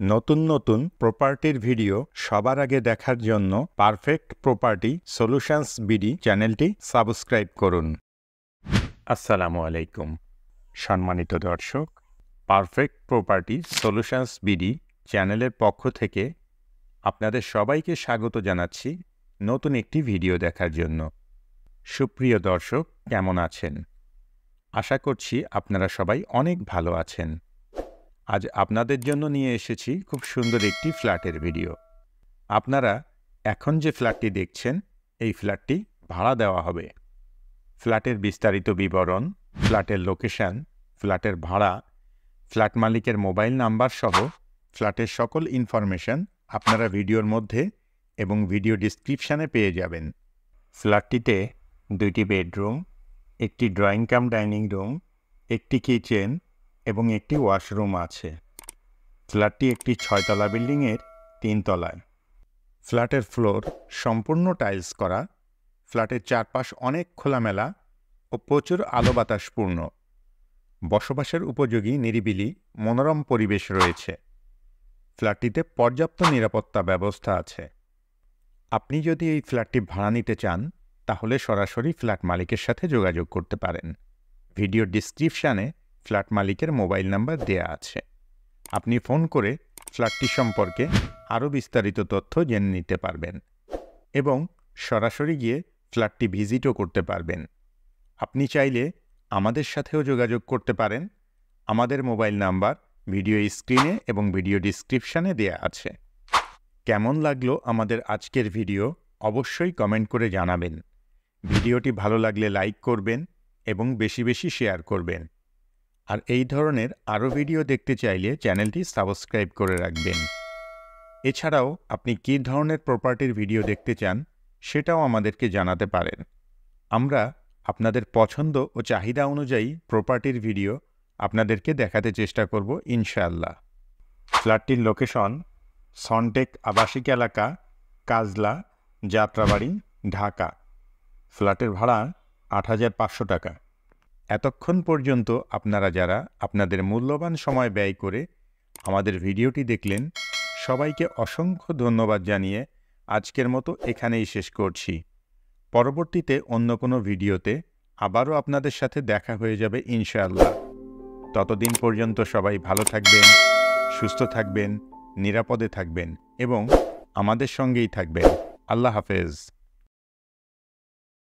নতুন নতুন প্রপার্টির ভিডিও সবার আগে দেখার জন্য পারফেক্ট প্রপার্টি সলিউশনস বিডি চ্যানেলটি সাবস্ক্রাইব করুন। আসসালামু আলাইকুম সম্মানিত দর্শক, পারফেক্ট প্রপার্টি সলিউশনস বিডি চ্যানেলের পক্ষ থেকে আপনাদের সবাইকে স্বাগত জানাচ্ছি নতুন একটি ভিডিও দেখার জন্য। সুপ্রিয় দর্শক, কেমন আছেন? আশা করছি আপনারা সবাই অনেক ভালো আছেন। আজ আপনাদের জন্য নিয়ে এসেছি খুব সুন্দর একটি ফ্ল্যাটের ভিডিও। আপনারা এখন যে ফ্ল্যাটটি দেখছেন, এই ফ্ল্যাটটি ভাড়া দেওয়া হবে। ফ্ল্যাটের বিস্তারিত বিবরণ, ফ্ল্যাটের লোকেশন, ফ্ল্যাটের ভাড়া, ফ্ল্যাট মালিকের মোবাইল নাম্বার সহ ফ্ল্যাটের সকল ইনফরমেশন আপনারা ভিডিওর মধ্যে এবং ভিডিও ডিসক্রিপশানে পেয়ে যাবেন। ফ্ল্যাটটিতে 2টি বেডরুম, একটি ড্রয়িং কাম ডাইনিং রুম, একটি কিচেন এবং একটি ওয়াশরুম আছে। ফ্ল্যাটটি একটি 6তলা বিল্ডিংয়ের 3 তলায়। ফ্ল্যাটের ফ্লোর সম্পূর্ণ টাইলস করা। ফ্ল্যাটের চারপাশ অনেক খোলামেলা ও প্রচুর আলো বাতাসপূর্ণ। বসবাসের উপযোগী নিরিবিলি মনোরম পরিবেশ রয়েছে। ফ্ল্যাটটিতে পর্যাপ্ত নিরাপত্তা ব্যবস্থা আছে। আপনি যদি এই ফ্ল্যাটটি ভাড়া নিতে চান, তাহলে সরাসরি ফ্ল্যাট মালিকের সাথে যোগাযোগ করতে পারেন। ভিডিও ডিসক্রিপশানে ফ্ল্যাট মালিকের মোবাইল নাম্বার দেয়া আছে। আপনি ফোন করে ফ্ল্যাটটি সম্পর্কে আরও বিস্তারিত তথ্য জেনে নিতে পারবেন এবং সরাসরি গিয়ে ফ্ল্যাটটি ভিজিটও করতে পারবেন। আপনি চাইলে আমাদের সাথেও যোগাযোগ করতে পারেন। আমাদের মোবাইল নাম্বার ভিডিও স্ক্রিনে এবং ভিডিও ডিসক্রিপশানে দেয়া আছে। কেমন লাগলো আমাদের আজকের ভিডিও অবশ্যই কমেন্ট করে জানাবেন। ভিডিওটি ভালো লাগলে লাইক করবেন এবং বেশি বেশি শেয়ার করবেন। আর এই ধরনের আরও ভিডিও দেখতে চাইলে চ্যানেলটি সাবস্ক্রাইব করে রাখবেন। এছাড়াও আপনি কী ধরনের প্রপার্টির ভিডিও দেখতে চান সেটাও আমাদেরকে জানাতে পারেন। আমরা আপনাদের পছন্দ ও চাহিদা অনুযায়ী প্রপার্টির ভিডিও আপনাদেরকে দেখাতে চেষ্টা করব ইনশাআল্লাহ। ফ্ল্যাটটির লোকেশন সনটেক আবাসিক এলাকা, কাজলা, যাত্রাবাড়ি, ঢাকা। ফ্ল্যাটের ভাড়া ৮,৫০০ টাকা। এতক্ষণ পর্যন্ত আপনারা যারা আপনাদের মূল্যবান সময় ব্যয় করে আমাদের ভিডিওটি দেখলেন, সবাইকে অসংখ্য ধন্যবাদ জানিয়ে আজকের মতো এখানেই শেষ করছি। পরবর্তীতে অন্য কোনো ভিডিওতে আবারও আপনাদের সাথে দেখা হয়ে যাবে ইনশাআল্লাহ। ততদিন পর্যন্ত সবাই ভালো থাকবেন, সুস্থ থাকবেন, নিরাপদে থাকবেন এবং আমাদের সঙ্গেই থাকবেন। আল্লাহ হাফেজ।